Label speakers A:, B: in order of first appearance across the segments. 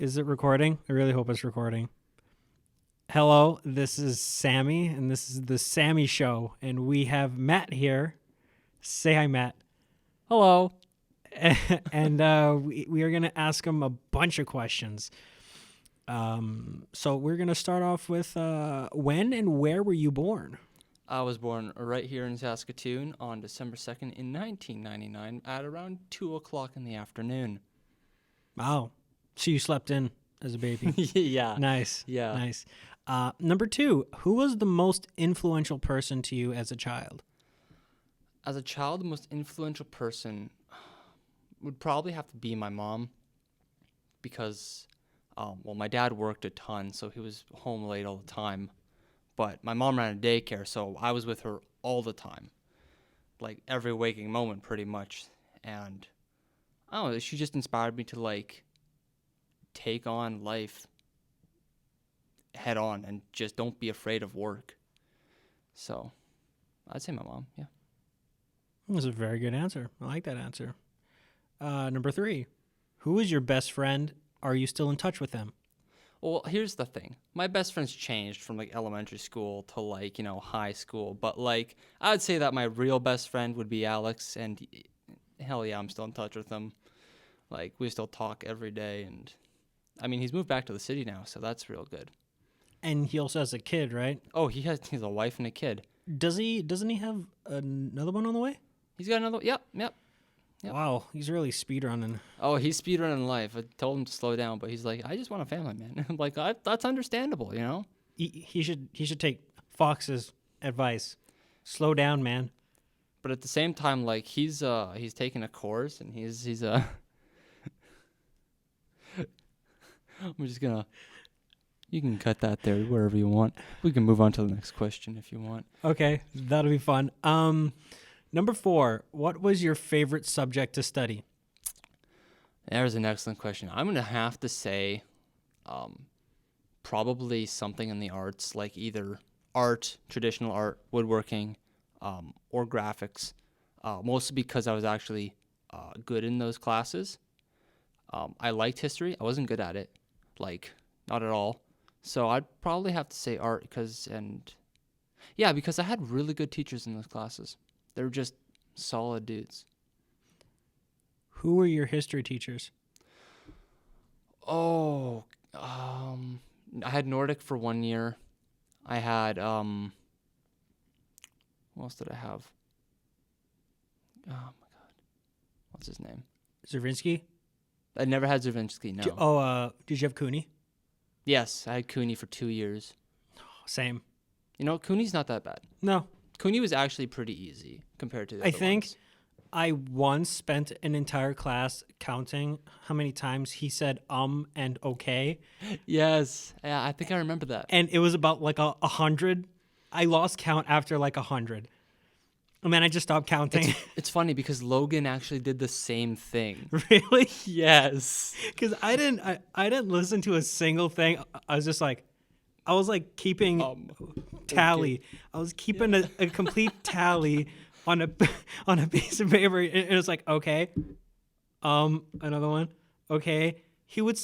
A: Is it recording? I really hope it's recording. Hello, this is Sammy, and this is the Sammy Show, and we have Matt here. Say hi, Matt.
B: Hello.
A: And we are going to ask him a bunch of questions. So we're going to start off with when and where were you born?
B: I was born right here in Saskatoon on December 2nd in 1999 at around 2 o'clock in the afternoon.
A: Wow. So you slept in as a baby.
B: Yeah.
A: Nice.
B: Yeah.
A: Nice. Number 2, who was the most influential person to you as a child?
B: As a child, the most influential person would probably have to be my mom because, my dad worked a ton, so he was home late all the time. But my mom ran a daycare, so I was with her all the time, like every waking moment pretty much. And I don't know, she just inspired me to take on life head on and just don't be afraid of work. So I'd say my mom, yeah.
A: That's a very good answer. I like that answer. Number 3, who is your best friend? Are you still in touch with them?
B: Well, here's the thing. My best friends changed from elementary school to high school. But I'd say that my real best friend would be Alex, and hell yeah, I'm still in touch with him. We still talk every day, and I mean, he's moved back to the city now, so that's real good.
A: And he also has a kid, right?
B: Oh, he's a wife and a kid.
A: Doesn't he have another one on the way?
B: He's got another. Yep.
A: Wow, he's really speed running.
B: Oh, he's speedrunning life. I told him to slow down, but he's like, I just want a family, man. I'm like, that's understandable, you know.
A: He should take Fox's advice. Slow down, man.
B: But at the same time, he's taking a course, and he's I'm just gonna. You can cut that there wherever you want. We can move on to the next question if you want.
A: Okay, that'll be fun. Number 4, what was your favorite subject to study?
B: There's an excellent question. I'm going to have to say probably something in the arts, like either art, traditional art, woodworking, or graphics, mostly because I was actually good in those classes. I liked history. I wasn't good at it, not at all. So I'd probably have to say art because I had really good teachers in those classes. They were just solid dudes.
A: Who were your history teachers?
B: Oh, I had Nordic for 1 year. I had, what else did I have? Oh my God. What's his name?
A: Zervinsky?
B: I never had Zervinsky, no.
A: Did you have Cooney?
B: Yes, I had Cooney for 2 years.
A: Same.
B: You know, Cooney's not that bad.
A: No.
B: Cooney was actually pretty easy compared to the other ones.
A: I once spent an entire class counting how many times he said and okay.
B: Yes. Yeah, I think I remember that.
A: And it was about 100. I lost count after 100. And then I just stopped counting.
B: It's funny because Logan actually did the same thing.
A: Really?
B: Yes.
A: Because I didn't listen to a single thing. I was just I was keeping tally. Okay. I was keeping a complete tally on a piece of paper. It was okay, another one, okay. He would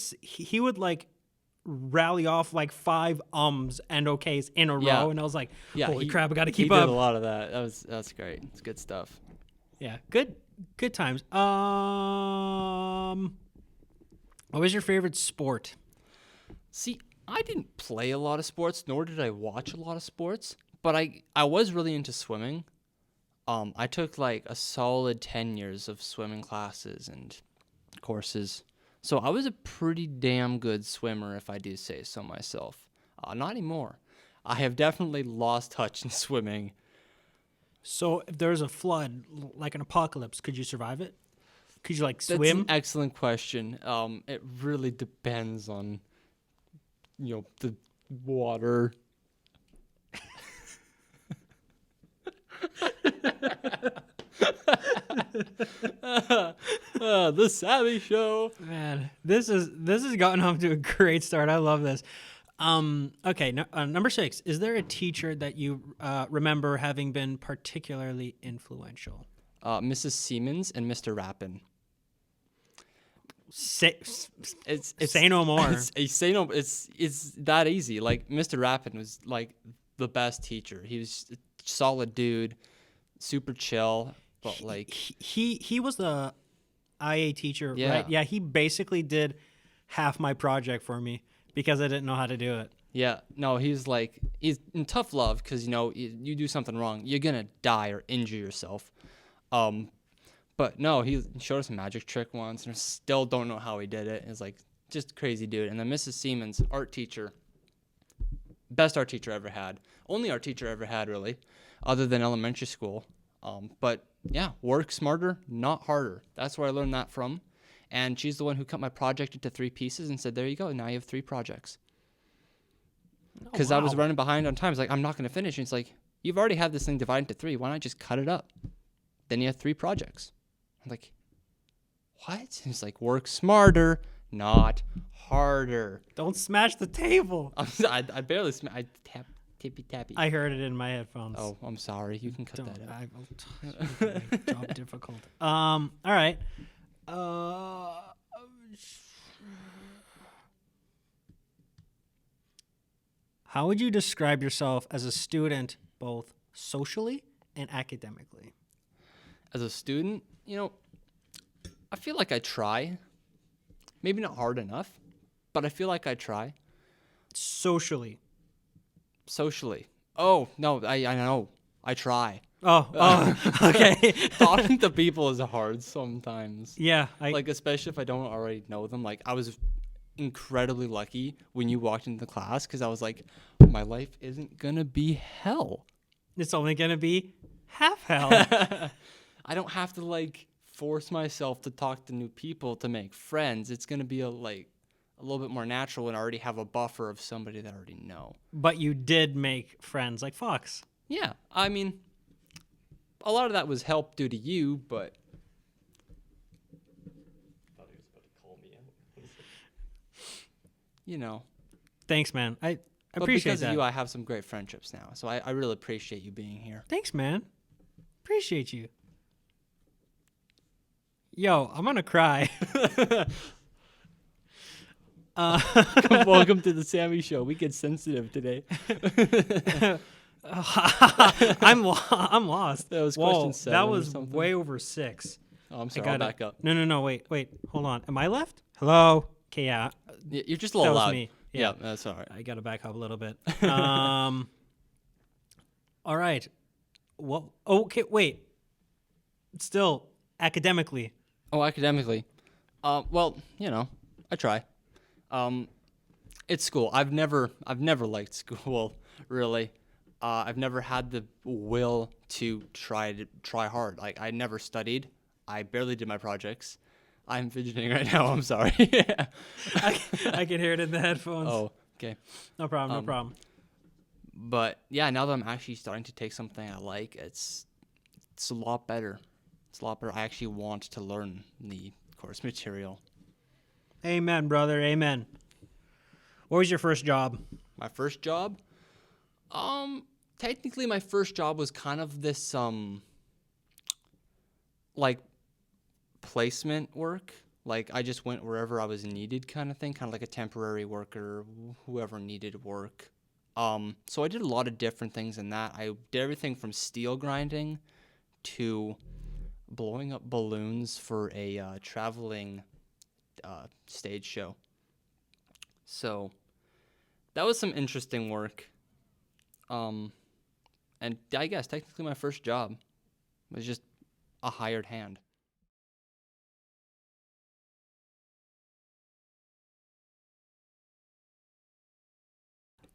A: rally off 5 and okays in a row, and I was like, holy crap, I got to keep up.
B: He did a lot of that. That's great. It's good stuff.
A: Yeah, good times. What was your favorite sport?
B: See, I didn't play a lot of sports, nor did I watch a lot of sports, but I was really into swimming. I took a solid 10 years of swimming classes and courses. So I was a pretty damn good swimmer, if I do say so myself. Not anymore. I have definitely lost touch in swimming.
A: So if there's a flood, like an apocalypse, could you survive it? Could you swim?
B: That's an excellent question. It really depends on the water. The Sammy Show.
A: Man, this has gotten off to a great start. I love this. Okay, number 6. Is there a teacher that you remember having been particularly influential?
B: Mrs. Siemens and Mr. Rappin. It's
A: say no more.
B: Say no. It's that easy. Like Mr. Rappin was like the best teacher. He was a solid dude, super chill, but like
A: He was the IA teacher,
B: Yeah.
A: right? Yeah, he basically did half my project for me because I didn't know how to do it.
B: yeah, no, he's in tough love because you do something wrong, you're gonna die or injure yourself. But no, he showed us a magic trick once, and I still don't know how he did it. It's like just crazy dude. And then Mrs. Siemens, art teacher, best art teacher I ever had, only art teacher I ever had really, other than elementary school. But yeah, work smarter, not harder. That's where I learned that from. And she's the one who cut my project into 3 pieces and said, "There you go. Now you have 3 projects." Because I was running behind on time. It's like, I'm not going to finish. And it's like, you've already had this thing divided into 3. Why not just cut it up? Then you have 3 projects. I'm like, what? And it's like, work smarter, not harder.
A: Don't smash the table.
B: I barely I tippy tappy.
A: I heard it in my headphones.
B: Oh, I'm sorry. You can cut that out.
A: Job difficult. All right. How would you describe yourself as a student, both socially and academically?
B: As a student, I feel like I try. Maybe not hard enough, but I feel like I try.
A: Socially.
B: Oh, no, I know. I try.
A: Oh, okay.
B: Talking to people is hard sometimes.
A: Yeah.
B: Like, especially if I don't already know them. Like, I was incredibly lucky when you walked into the class because I was like, my life isn't going to be hell.
A: It's only going to be half hell.
B: I don't have to, force myself to talk to new people to make friends. It's going to be a little bit more natural and I already have a buffer of somebody that I already know.
A: But you did make friends like Fox.
B: Yeah. I mean, a lot of that was help due to you, but... I thought he was about to call me out.
A: Thanks, man. I
B: but
A: appreciate
B: because
A: that.
B: of you, I have some great friendships now. So I really appreciate you being here.
A: Thanks, man. Appreciate you. Yo, I'm gonna cry.
B: Welcome to the Sammy Show. We get sensitive today.
A: I'm lost.
B: That was question 7.
A: That was way over 6.
B: Oh, I'm sorry. I'll back up.
A: No. Wait. Hold on. Am I left? Hello. Okay, yeah.
B: You're just a little
A: That was
B: loud.
A: me.
B: Yeah, that's all right.
A: I gotta back up a little bit. All right. Well, okay. Wait. Still academically.
B: Oh, academically. Well, I try. It's school. I've never liked school, really. I've never had the will to try hard. Like, I never studied. I barely did my projects. I'm fidgeting right now. I'm sorry.
A: I can hear it in the headphones.
B: Oh, okay.
A: No problem.
B: But yeah, now that I'm actually starting to take something I like, it's a lot better. It's a lot better. I actually want to learn the course material.
A: Amen, brother. Amen. What was your first job?
B: My first job? Technically my first job was kind of this placement work. Like, I just went wherever I was needed kind of thing, kind of like a temporary worker, whoever needed work. So I did a lot of different things in that. I did everything from steel grinding to blowing up balloons for a traveling stage show. So that was some interesting work. And I guess technically my first job was just a hired hand.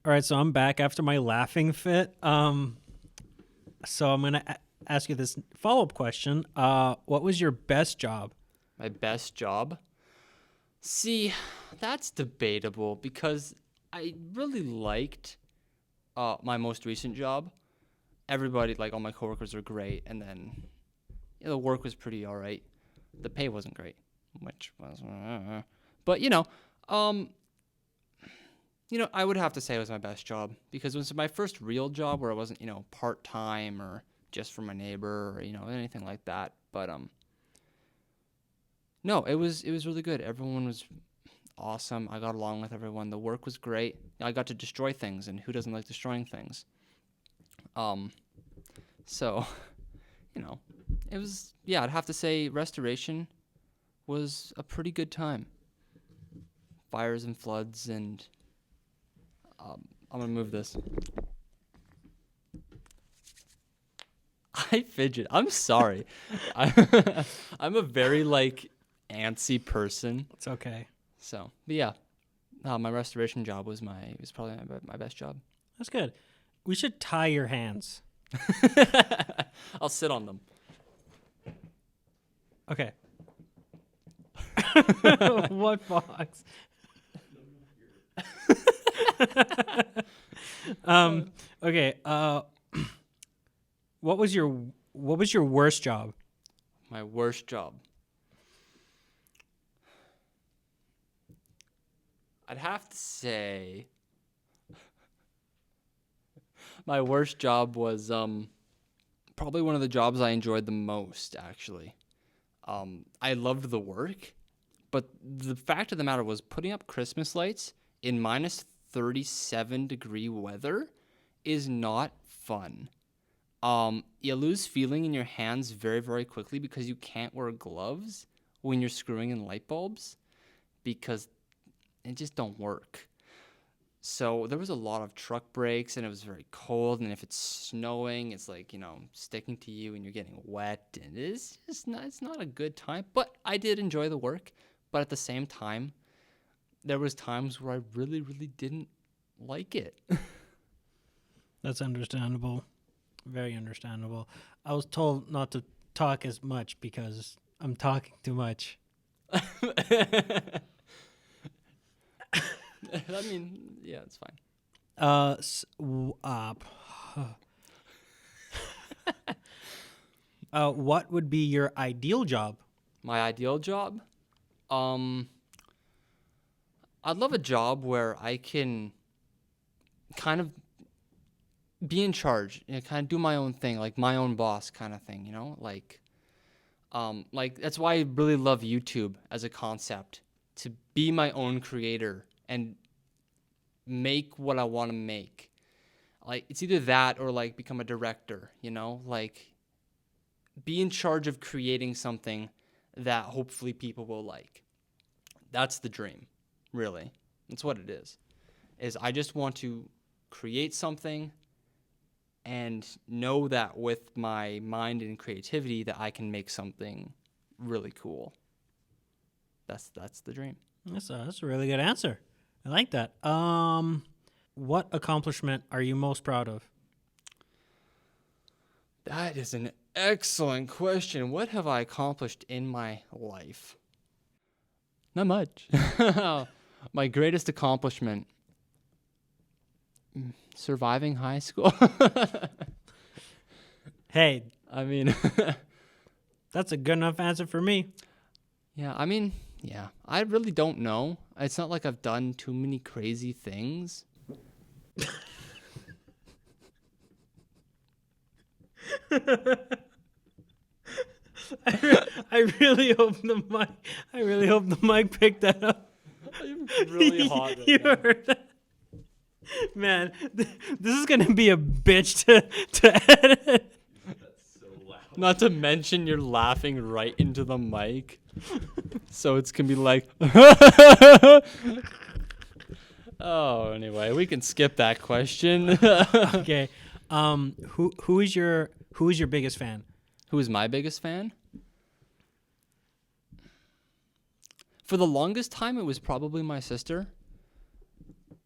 A: All right, so I'm back after my laughing fit. So I'm gonna ask you this follow-up question. What was your best job?
B: My best job? See, that's debatable because I really liked my most recent job. Everybody, all my coworkers are great, and then the work was pretty all right. The pay wasn't great, which was, but I would have to say it was my best job because it was my first real job where I wasn't, part-time or just for my neighbor or, anything like that. But No, it was really good. Everyone was awesome. I got along with everyone. The work was great. I got to destroy things, and who doesn't like destroying things? Um, so it was, yeah, I'd have to say restoration was a pretty good time. Fires and floods, and I'm gonna move this. I fidget. I'm sorry. I'm a very antsy person.
A: It's okay.
B: So, but yeah, my restoration job was probably my best job.
A: That's good. We should tie your hands.
B: I'll sit on them.
A: Okay. What box? Okay. What was your worst job?
B: My worst job. I'd have to say my worst job was probably one of the jobs I enjoyed the most, actually. I loved the work, but the fact of the matter was putting up Christmas lights in minus 37-degree weather is not fun. You lose feeling in your hands very, very quickly because you can't wear gloves when you're screwing in light bulbs because it just don't work. So there was a lot of truck breaks, and it was very cold, and if it's snowing, it's sticking to you and you're getting wet, and it's not a good time. But I did enjoy the work, but at the same time, there was times where I really, really didn't like it.
A: That's understandable. Very understandable. I was told not to talk as much because I'm talking too much.
B: I mean, yeah, it's fine.
A: What would be your ideal job?
B: My ideal job? I'd love a job where I can kind of be in charge, kind of do my own thing, like my own boss kind of thing, that's why I really love YouTube as a concept, to be my own creator and make what I want to make. It's either that or become a director, be in charge of creating something that hopefully people will like. That's the dream, really. That's what it is I just want to create something and know that with my mind and creativity that I can make something really cool. That's the dream.
A: That's a really good answer. I like that. What accomplishment are you most proud of?
B: That is an excellent question. What have I accomplished in my life? Not much. My greatest accomplishment, surviving high school.
A: Hey,
B: I mean,
A: that's a good enough answer for me.
B: yeah, I mean, yeah, I really don't know. It's not like I've done too many crazy things.
A: I really hope the mic picked that up.
B: I'm really hot right
A: You
B: now.
A: heard that? Man, this is gonna be a bitch to edit.
B: Not to mention you're laughing right into the mic. So it's going to be like... Oh, anyway, we can skip that question.
A: Okay. Who is your biggest fan?
B: Who is my biggest fan? For the longest time, it was probably my sister.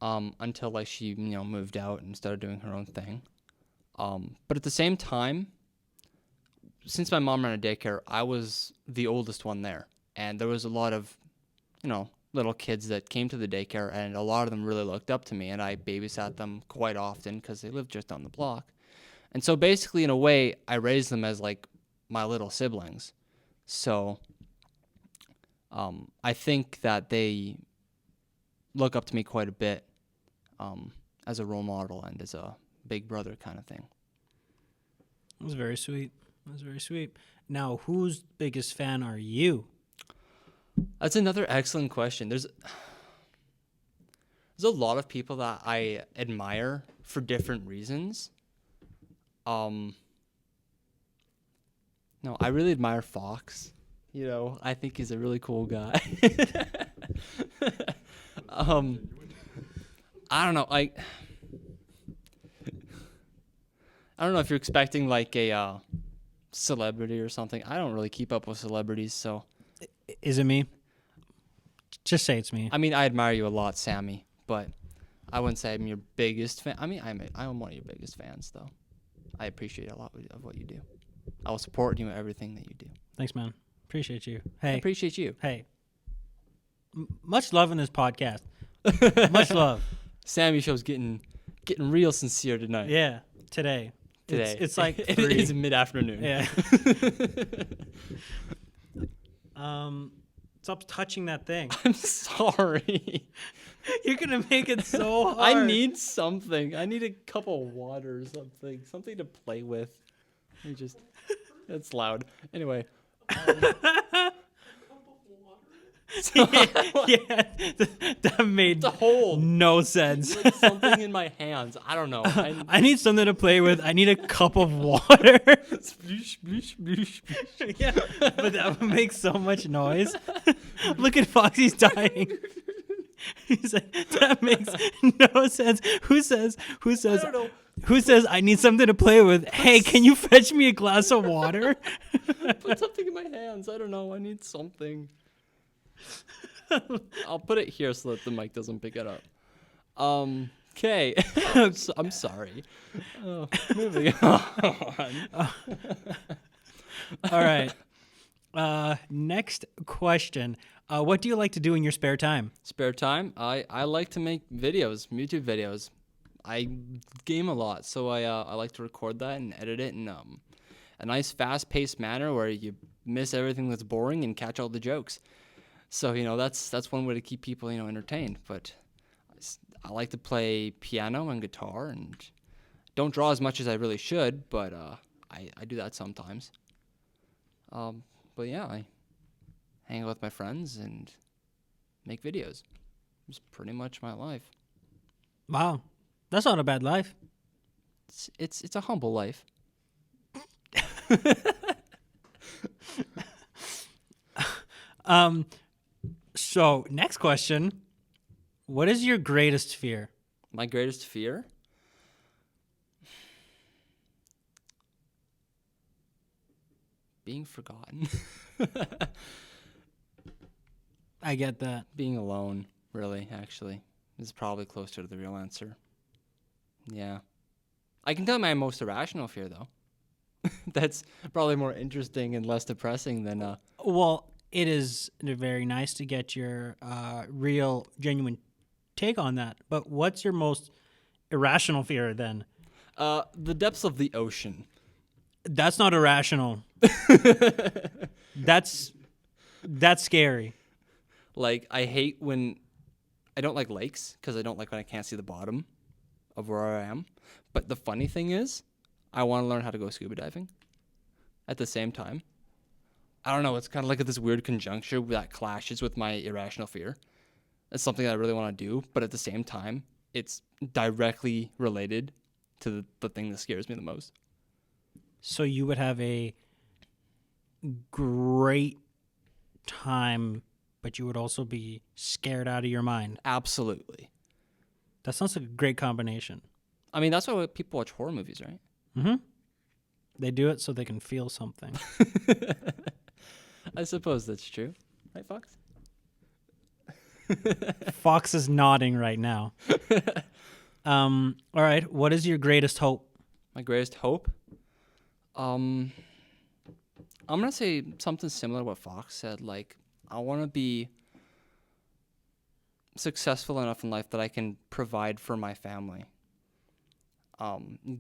B: Until she, moved out and started doing her own thing. But at the same time, since my mom ran a daycare, I was the oldest one there. And there was a lot of, little kids that came to the daycare, and a lot of them really looked up to me, and I babysat them quite often because they lived just down the block. And so basically, in a way, I raised them as my little siblings. So I think that they look up to me quite a bit as a role model and as a big brother kind of thing.
A: That was very sweet. Now, whose biggest fan are you?
B: That's another excellent question. There's a lot of people that I admire for different reasons. No, I really admire Fox. I think he's a really cool guy. I don't know. I don't know if you're expecting like a celebrity or something. I don't really keep up with celebrities, so.
A: Is it me? Just say it's me.
B: I mean, I admire you a lot, Sammy, but I wouldn't say I'm your biggest fan. I mean, I'm one of your biggest fans, though. I appreciate a lot of what you do. I will support you in everything that you do.
A: Thanks, man. Appreciate you.
B: I
A: Hey,
B: appreciate you.
A: hey. Much love in this podcast. Much love.
B: Sammy show's getting real sincere tonight.
A: Yeah, today. It's like
B: it
A: 3.
B: is mid-afternoon.
A: Yeah. Stop touching that thing.
B: I'm sorry.
A: You're gonna make it so hard.
B: I need something. I need a cup of water or something to play with. It's loud. Anyway.
A: Yeah, that made
B: The hole.
A: no sense.
B: Like something in my hands. I don't know.
A: I need something to play with. I need a cup of water.
B: Sploosh, sploosh, sploosh, sploosh.
A: Yeah, but that would make so much noise. Look at Foxy's dying. He's like, that makes no sense. Who says
B: I don't know.
A: who says I need something to play with? Hey, can you fetch me a glass of water?
B: Put something in my hands. I don't know. I need something. I'll put it here so that the mic doesn't pick it up. Okay. I'm sorry. Moving on.
A: All right. Next question. What do you like to do in your spare time?
B: Spare time? I like to make videos, YouTube videos. I game a lot, so I like to record that and edit it in a nice fast-paced manner where you miss everything that's boring and catch all the jokes. So, that's one way to keep people, entertained. But I like to play piano and guitar and don't draw as much as I really should, but I do that sometimes. But yeah, I hang out with my friends and make videos. It's pretty much my life.
A: Wow. That's not a bad life.
B: It's a humble life.
A: So, next question. What is your greatest fear?
B: My greatest fear? Being forgotten.
A: I get that.
B: Being alone, really, actually, is probably closer to the real answer. Yeah. I can tell my most irrational fear, though. That's probably more interesting and less depressing than...
A: Well, it is very nice to get your real, genuine take on that. But what's your most irrational fear then?
B: The depths of the ocean.
A: That's not irrational. That's scary.
B: Like, I hate when... I don't like lakes because I don't like when I can't see the bottom of where I am. But the funny thing is, I want to learn how to go scuba diving at the same time. I don't know. It's kind of like this weird conjuncture that clashes with my irrational fear. It's something that I really want to do, but at the same time, it's directly related to the thing that scares me the most.
A: So you would have a great time, but you would also be scared out of your mind.
B: Absolutely.
A: That sounds like a great combination.
B: I mean, that's why people watch horror movies, right?
A: Mm-hmm. They do it so they can feel something.
B: I suppose that's true. Right, Fox?
A: Fox is nodding right now. All right. What is your greatest hope?
B: My greatest hope? I'm going to say something similar to what Fox said. Like, I want to be successful enough in life that I can provide for my family.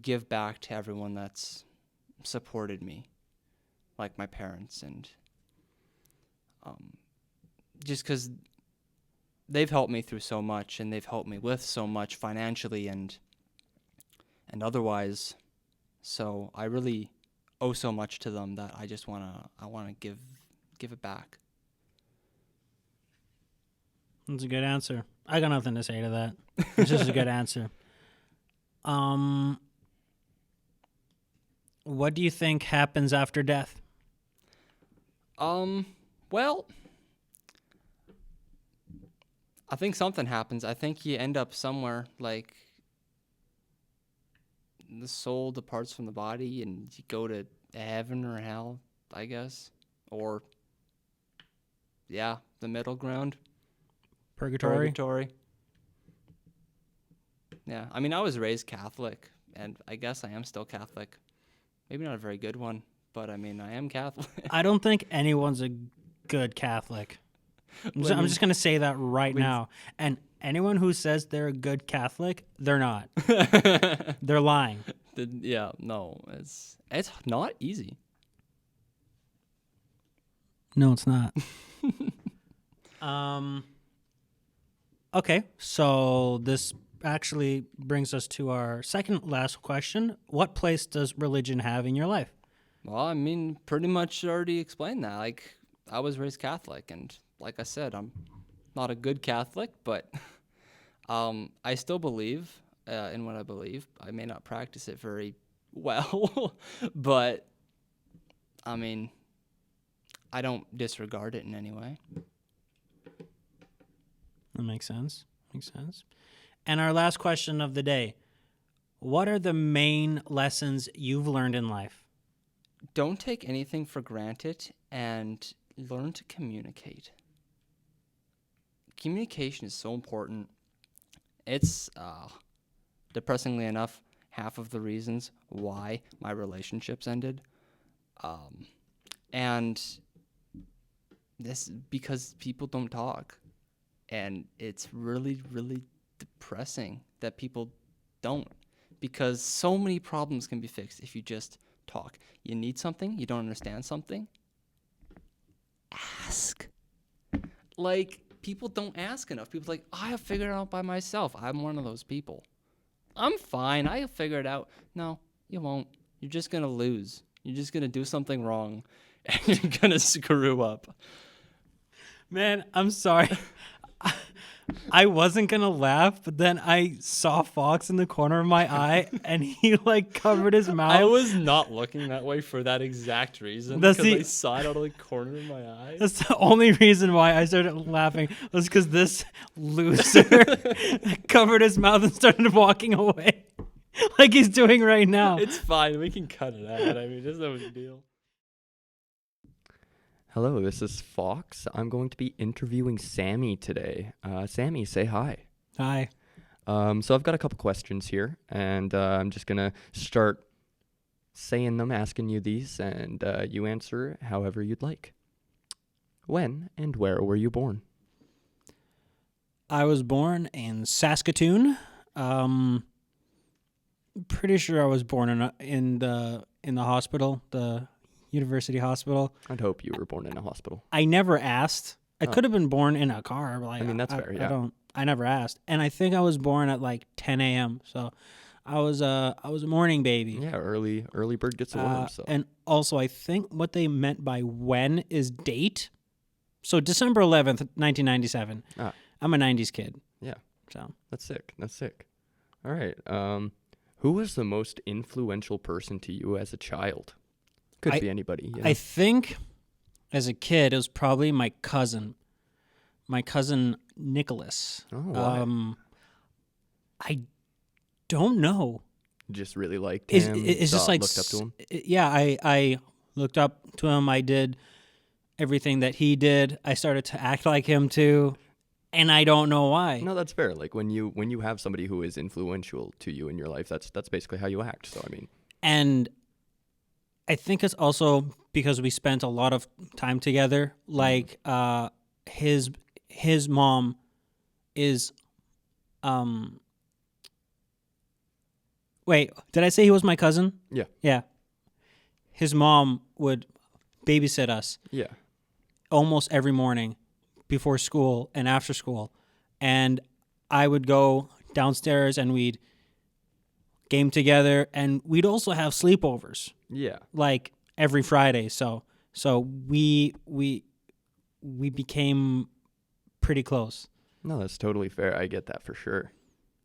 B: Give back to everyone that's supported me, like my parents, and just because they've helped me through so much, and they've helped me with so much financially and otherwise. So I really owe so much to them that I want to give it back.
A: That's a good answer. I got nothing to say to that. It's just a good answer. What do you think happens after death?
B: Well, I think something happens. I think you end up somewhere, like the soul departs from the body and you go to heaven or hell, I guess. Or, yeah, the middle ground. Purgatory. Yeah, I mean, I was raised Catholic, and I guess I am still Catholic. Maybe not a very good one, but I mean, I am Catholic.
A: I don't think anyone's a good Catholic. I'm just going to say that right now. And anyone who says they're a good Catholic, they're not. They're lying.
B: Yeah, no, it's not easy.
A: No, it's not. Okay, so this actually brings us to our second last question. What place does religion have in your life?
B: Well, I mean, pretty much already explained that. Like, I was raised Catholic, and like I said, I'm not a good Catholic, but I still believe in what I believe. I may not practice it very well, but I mean, I don't disregard it in any way.
A: That makes sense. And our last question of the day. What are the main lessons you've learned in life?
B: Don't take anything for granted and learn to communicate. Communication is so important. It's, depressingly enough, half of the reasons why my relationships ended. And this because people don't talk. And it's really, really depressing that people don't. Because so many problems can be fixed if you just talk. You need something, you don't understand something, ask. Like, people don't ask enough. People are like, I have figured it out by myself. I'm one of those people. I'm fine. I'll figure it out. No, you won't. You're just going to lose. You're just going to do something wrong, and you're going to screw up.
A: Man, I'm sorry. I wasn't going to laugh, but then I saw Fox in the corner of my eye, and he, like, covered his mouth.
B: I was not looking that way for that exact reason, because I saw it out of the corner of my eye.
A: That's the only reason why I started laughing, was because this loser covered his mouth and started walking away, like he's doing right now.
B: It's fine. We can cut it out. I mean, it's no big deal.
C: Hello, this is Fox. I'm going to be interviewing Sammy today. Sammy, say hi.
A: Hi.
C: So I've got a couple questions here, and I'm just going to start saying them, asking you these, and you answer however you'd like. When and where were you born?
A: I was born in Saskatoon. Pretty sure I was born in the hospital, the University Hospital.
C: I'd hope you were born in a hospital.
A: I never asked. I could have been born in a car. But like,
C: I mean, that's fair, yeah.
A: I never asked. And I think I was born at like 10 a.m. So I was a morning baby.
C: Yeah, early bird gets the worm. So.
A: And also, I think what they meant by when is date. So December 11th, 1997. I'm a 90s kid.
C: Yeah.
A: So
C: That's sick. All right. Who was the most influential person to you as a child? Could be anybody. You know?
A: I think as a kid, it was probably my cousin Nicholas.
C: Oh, why?
A: I don't know.
C: Just really liked him.
A: It's just like
C: looked up to him.
A: Yeah, I looked up to him. I did everything that he did. I started to act like him too, and I don't know why.
C: No, that's fair. Like when you have somebody who is influential to you in your life, that's basically how you act. So I mean,
A: and I think it's also because we spent a lot of time together. Like his mom is wait, did I say he was my cousin?
C: Yeah.
A: Yeah. His mom would babysit us.
C: Yeah.
A: Almost every morning before school and after school. And I would go downstairs and we'd game together, and we'd also have sleepovers.
C: Yeah.
A: Like every Friday. So we became pretty close.
C: No, that's totally fair. I get that for sure.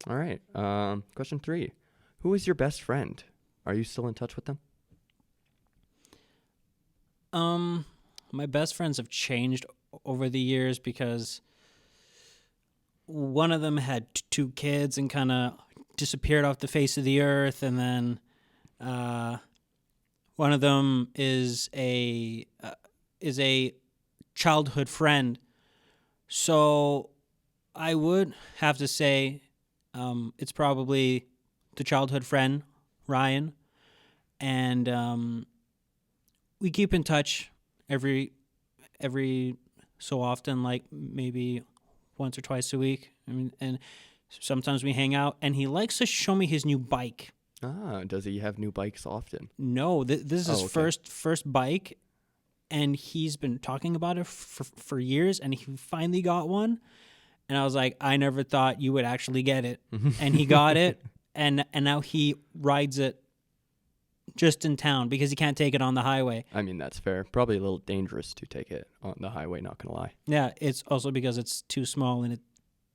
C: All right. Question 3. Who is your best friend? Are you still in touch with them?
A: My best friends have changed over the years because one of them had 2 kids and kind of disappeared off the face of the earth, and then one of them is a childhood friend. So I would have to say it's probably the childhood friend, Ryan, and we keep in touch every so often, like maybe once or twice a week. I mean, and sometimes we hang out, and he likes to show me his new bike.
C: Ah, does he have new bikes often?
A: No, this is his
C: okay.
A: first bike, and he's been talking about it for years, and he finally got one. And I was like, I never thought you would actually get it. And he got it, and now he rides it just in town because he can't take it on the highway.
C: I mean, that's fair. Probably a little dangerous to take it on the highway, not going to lie.
A: Yeah, it's also because it's too small and it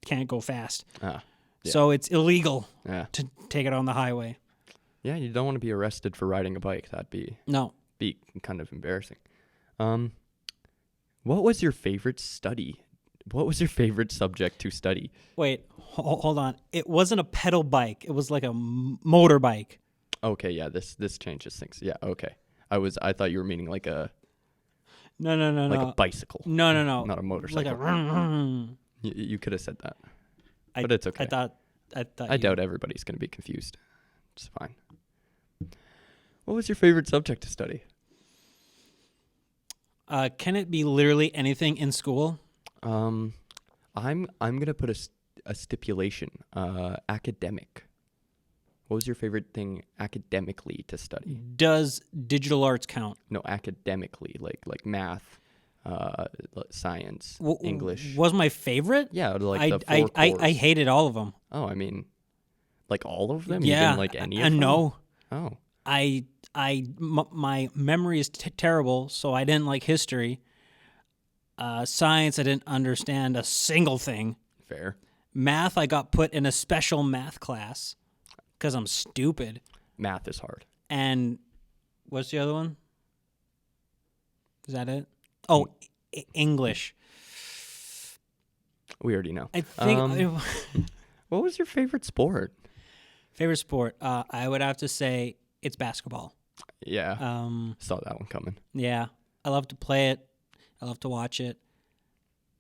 A: can't go fast.
C: Ah, yeah.
A: So it's illegal
C: Yeah.
A: to take it on the highway.
C: Yeah, you don't want to be arrested for riding a bike. That'd be kind of embarrassing. What was your favorite study? What was your favorite subject to study?
A: Wait, hold on. It wasn't a pedal bike. It was like a motorbike.
C: Okay, yeah, this changes things. Yeah, okay. I thought you were meaning like a
A: No.
C: a bicycle.
A: No.
C: Not a motorcycle.
A: Like a.
C: You could have said that. But it's okay.
A: I
C: doubt everybody's going to be confused. It's fine. What was your favorite subject to study?
A: Can it be literally anything in school?
C: I'm gonna put a stipulation. Academic. What was your favorite thing academically to study?
A: Does digital arts count?
C: No, academically, like math, science, English.
A: Was my favorite?
C: Yeah, like the four
A: I
C: cores.
A: hated all of them.
C: Oh, I mean, like all of them.
A: Yeah,
C: You didn't like any of them?
A: No.
C: Oh.
A: My memory is terrible, so I didn't like history. Science, I didn't understand a single thing.
C: Fair.
A: Math, I got put in a special math class because I'm stupid.
C: Math is hard.
A: And what's the other one? Is that it? Oh, English.
C: We already know.
A: I think.
C: What was your favorite sport?
A: Favorite sport? I would have to say it's basketball.
C: Yeah. Saw that one coming.
A: Yeah, I love to play it. I love to watch it.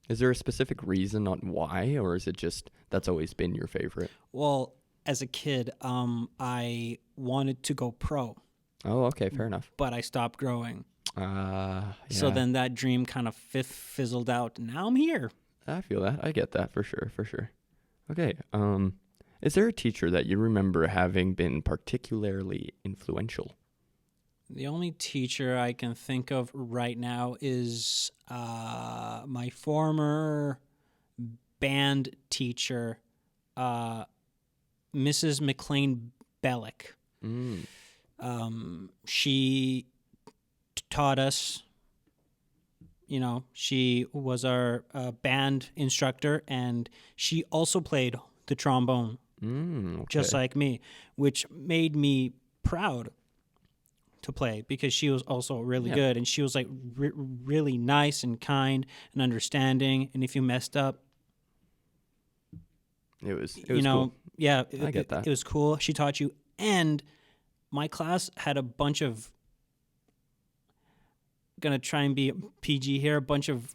C: Is there a specific reason on why, or is it just that's always been your favorite?
A: Well, as a kid, I wanted to go pro.
C: Oh, okay, fair enough.
A: But I stopped growing.
C: Yeah.
A: So then that dream kind of fizzled out. Now I'm here.
C: I feel that. I get that for sure. Okay. Is there a teacher that you remember having been particularly influential?
A: The only teacher I can think of right now is my former band teacher, Mrs. McLean Bellick. She taught us, she was our band instructor, and she also played the trombone,
C: Okay.
A: just like me, which made me proud to play because she was also really good, and she was like really nice and kind and understanding, and if you messed up,
C: it was cool.
A: Yeah,
C: I get that.
A: It was cool. She taught you, and my class had a bunch of, gonna try and be PG here, a bunch of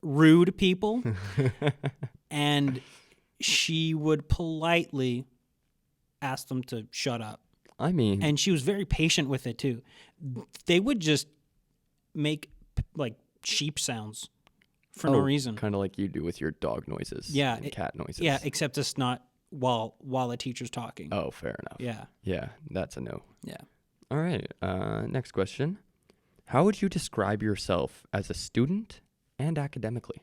A: rude people, and she would politely ask them to shut up.
C: I mean,
A: And she was very patient with it too. They would just make like sheep sounds for no reason.
C: Kind of like you do with your dog noises.
A: Yeah,
C: and cat noises.
A: Yeah, except it's not while a teacher's talking.
C: Oh, fair enough.
A: Yeah.
C: Yeah, that's a no.
A: Yeah.
C: All right. Next question. How would you describe yourself as a student and academically?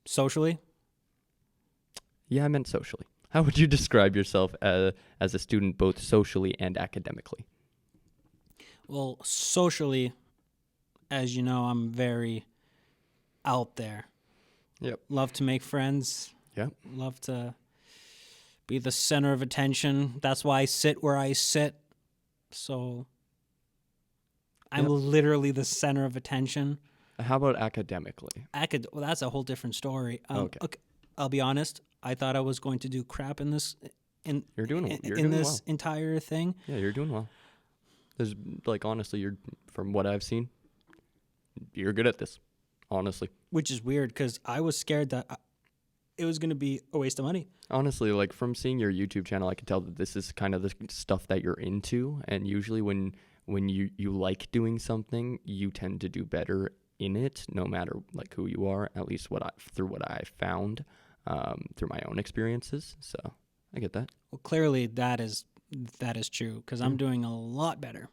A: Socially?
C: Yeah, I meant socially. How would you describe yourself as a student both socially and academically?
A: Well, socially, as you know, I'm very out there.
C: Yep.
A: Love to make friends.
C: Yep.
A: Love to be the center of attention. That's why I sit where I sit. So I'm
C: Yep.
A: literally the center of attention.
C: How about academically?
A: Well, that's a whole different story.
C: Okay.
A: I'll be honest. I thought I was going to do crap in this
C: You're doing
A: this
C: well.
A: entire thing.
C: Yeah, you're doing well. There's like honestly, you're from what I've seen, you're good at this. Honestly.
A: Which is weird because I was scared that it was going to be a waste of money.
C: Honestly, like from seeing your YouTube channel, I can tell that this is kind of the stuff that you're into. And usually when you like doing something, you tend to do better in it, no matter like who you are, at least through what I found through my own experiences. So I get that.
A: Well, clearly that is true because I'm doing a lot better.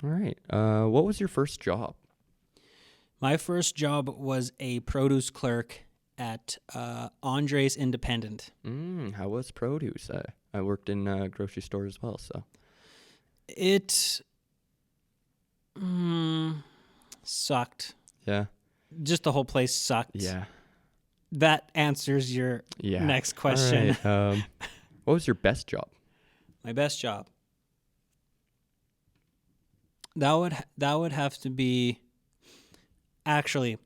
C: All right. What was your first job?
A: My first job was a produce clerk at Andre's Independent.
C: How was produce? I worked in a grocery store as well, so.
A: It sucked.
C: Yeah.
A: Just the whole place sucked.
C: Yeah.
A: That answers your
C: Yeah.
A: next question.
C: All right. What was your best job?
A: My best job. That would have to be. Actually,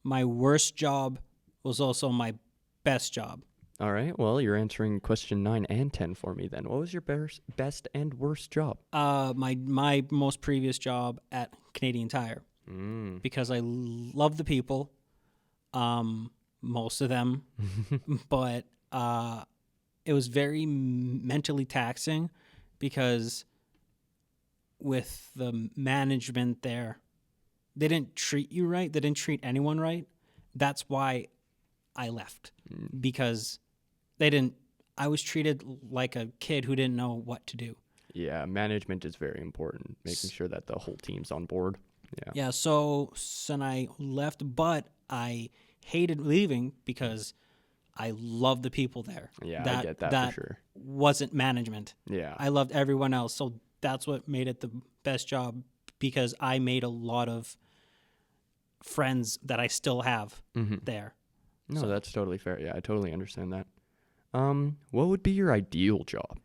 A: my worst job was also my best job.
C: All right. Well, you're answering question 9 and 10 for me then. What was your best and worst job?
A: My most previous job at Canadian Tire. Because I love the people, most of them, but it was very mentally taxing because with the management there, they didn't treat you right. They didn't treat anyone right. That's why I left because I was treated like a kid who didn't know what to do.
C: Yeah, management is very important, making sure that the whole team's on board. Yeah.
A: Yeah, so I left, but I hated leaving because I loved the people there.
C: Yeah, I get that for sure.
A: Wasn't management.
C: Yeah.
A: I loved everyone else, so that's what made it the best job because I made a lot of friends that I still have there.
C: No,
A: So-
C: that's totally fair. Yeah, I totally understand that. What would be your ideal job?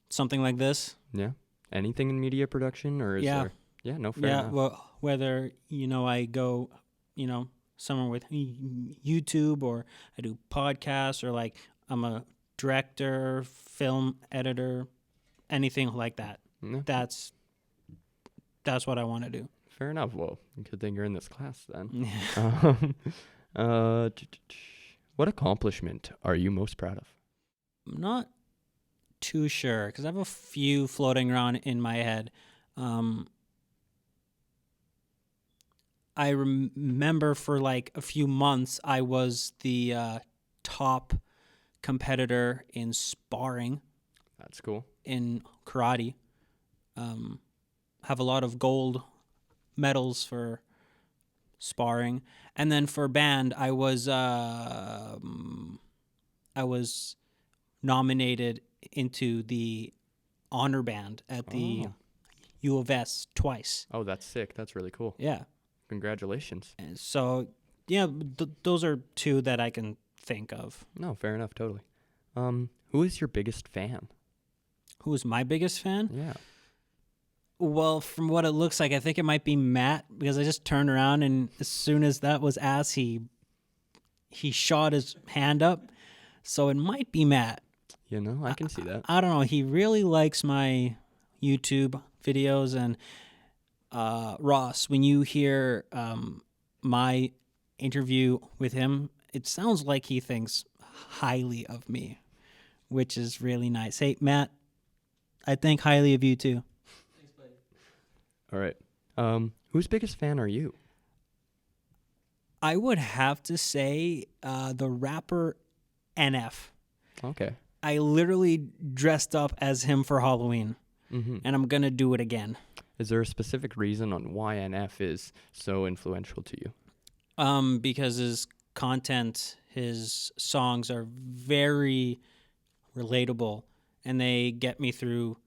A: Something like this.
C: Yeah. Anything in media production or is
A: Yeah.
C: there? Yeah, no, fair enough.
A: Well, whether, I go, somewhere with YouTube or I do podcasts or like I'm a director, film editor, anything like that.
C: Yeah,
A: That's what I want to do.
C: fair enough. Well, good thing you're in this class then. What accomplishment are you most proud of?
A: I'm not too sure because I have a few floating around in my head. I remember for like a few months I was the top competitor in sparring
C: That's cool.
A: in karate. Have a lot of gold medals for sparring, and then for band I was nominated into the honor band at the U of S twice.
C: Oh, that's sick. That's really cool.
A: Yeah.
C: Congratulations.
A: And so, yeah, those are two that I can think of.
C: No, fair enough. Totally. Who is your biggest fan?
A: Who is my biggest fan?
C: Yeah.
A: Well, from what it looks like, I think it might be Matt because I just turned around and as soon as that was asked, he shot his hand up. So it might be Matt.
C: You know, I can see that.
A: I don't know. He really likes my YouTube videos. And Ross, when you hear my interview with him, it sounds like he thinks highly of me, which is really nice. Hey, Matt, I think highly of you too.
C: All right. Whose biggest fan are you?
A: I would have to say the rapper NF.
C: Okay.
A: I literally dressed up as him for Halloween,
C: Mm-hmm.
A: and I'm going to do it again.
C: Is there a specific reason on why NF is so influential to you?
A: Because his content, his songs are very relatable, and they get me through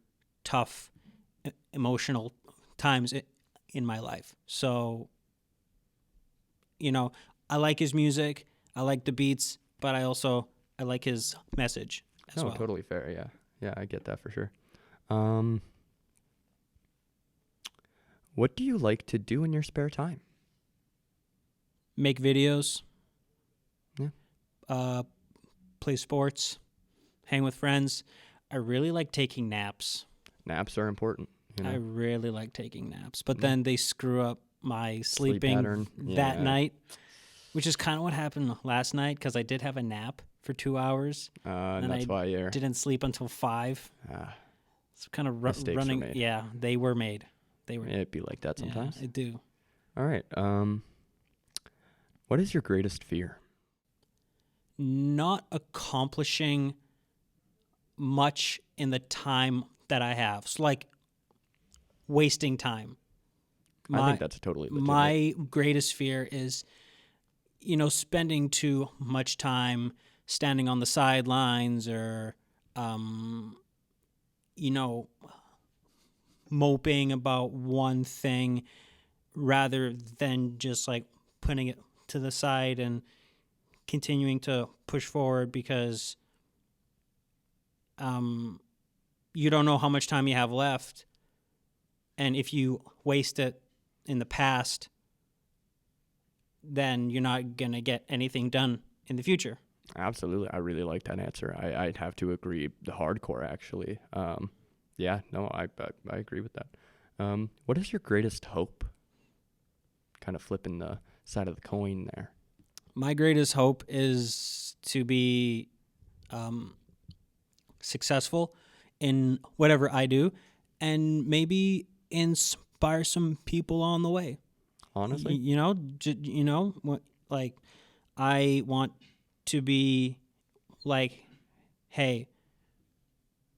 A: tough, emotional times in my life. So I like his music, I like the beats, but I like his message as
C: No,
A: well.
C: totally fair. Yeah. Yeah, I get that for sure. What do you like to do in your spare time?
A: Make videos,
C: Yeah.
A: play sports, hang with friends. I really like taking naps.
C: Naps are important.
A: I really like taking naps, but
C: Yeah.
A: then they screw up my
C: Sleep
A: sleeping
C: pattern.
A: that
C: Yeah.
A: night, which is kind of what happened last night because I did have a nap for 2 hours.
C: And
A: and
C: that's
A: I
C: why you're.
A: didn't sleep until 5. It's kind of
C: Mistakes are
A: running.
C: made.
A: Yeah, they were made. They were.
C: It'd be like that sometimes.
A: Yeah, I do.
C: All right. What is your greatest fear?
A: Not accomplishing much in the time that I have. So like wasting time.
C: I think that's totally legitimate.
A: My greatest fear is, spending too much time standing on the sidelines or, moping about one thing rather than just like putting it to the side and continuing to push forward because you don't know how much time you have left. And if you waste it in the past, then you're not going to get anything done in the future.
C: Absolutely. I really like that answer. I'd have to agree the hardcore, actually. Yeah, no, I agree with that. What is your greatest hope? Kind of flipping the side of the coin there.
A: My greatest hope is to be successful in whatever I do and maybe inspire some people on the way.
C: Honestly?
A: Like I want to be like, hey,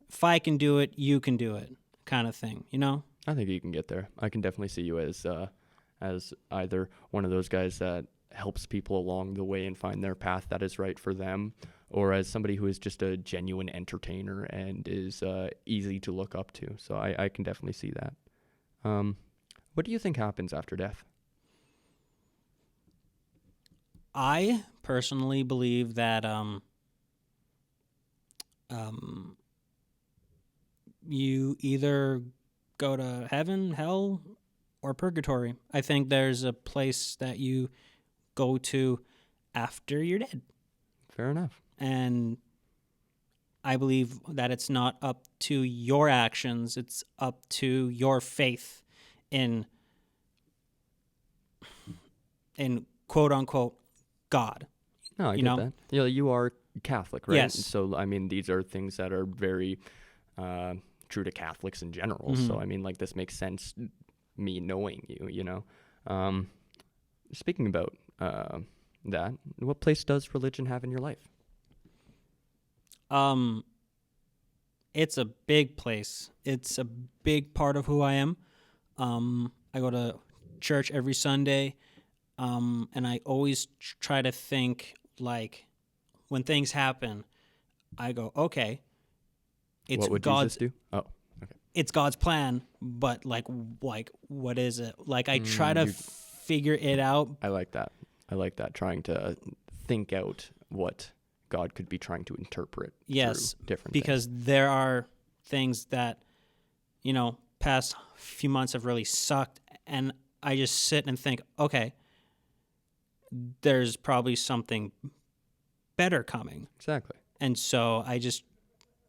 A: if I can do it, you can do it kind of thing,
C: I think you can get there. I can definitely see you as either one of those guys that helps people along the way and find their path that is right for them, or as somebody who is just a genuine entertainer and is easy to look up to. So I can definitely see that. What do you think happens after death?
A: I personally believe that you either go to heaven, hell, or purgatory. I think there's a place that you go to after you're dead.
C: Fair enough.
A: And I believe that it's not up to your actions, it's up to your faith in quote unquote God.
C: No, I get that. Yeah, you are Catholic, right?
A: Yes.
C: So, I mean, these are things that are very true to Catholics in general.
A: Mm-hmm.
C: So, I mean, like, this makes sense, me knowing you. Speaking about that, what place does religion have in your life?
A: It's a big place. It's a big part of who I am. I go to church every Sunday, and I always try to think, like, when things happen, I go, okay, it's
C: what would
A: God's.
C: Jesus do? Oh, okay.
A: It's God's plan, but like, what is it? Like, I try to figure it out.
C: I like that. Trying to think out what God could be trying to interpret.
A: Yes,
C: through different
A: because
C: things.
A: there are things that, past few months have really sucked, and I just sit and think, okay, there's probably something better coming.
C: Exactly.
A: And so I just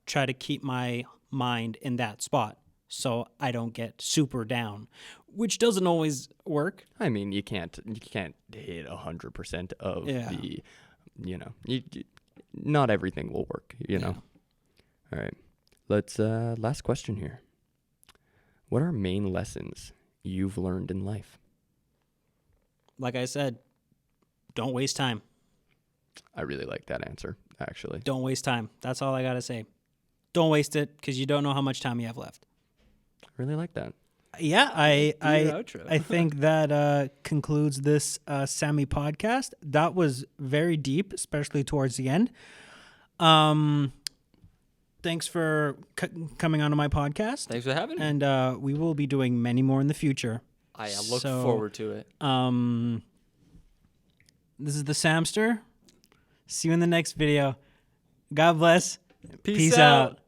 A: try to keep my mind in that spot so I don't get super down, which doesn't always work.
C: I mean, you can't hit 100% of the, not everything will work, All right. Let's, last question here. What are main lessons you've learned in life?
A: Like I said, don't waste time.
C: I really like that answer, actually.
A: Don't waste time. That's all I got to say. Don't waste it because you don't know how much time you have left.
C: I really like that.
A: Yeah, I
B: outro.
A: I think that concludes this Sammy podcast. That was very deep, especially towards the end. Thanks for coming onto my podcast.
B: Thanks for having me.
A: And we will be doing many more in the future.
B: I look forward to it.
A: This is the Samster. See you in the next video. God bless.
B: Peace
A: out.
B: out.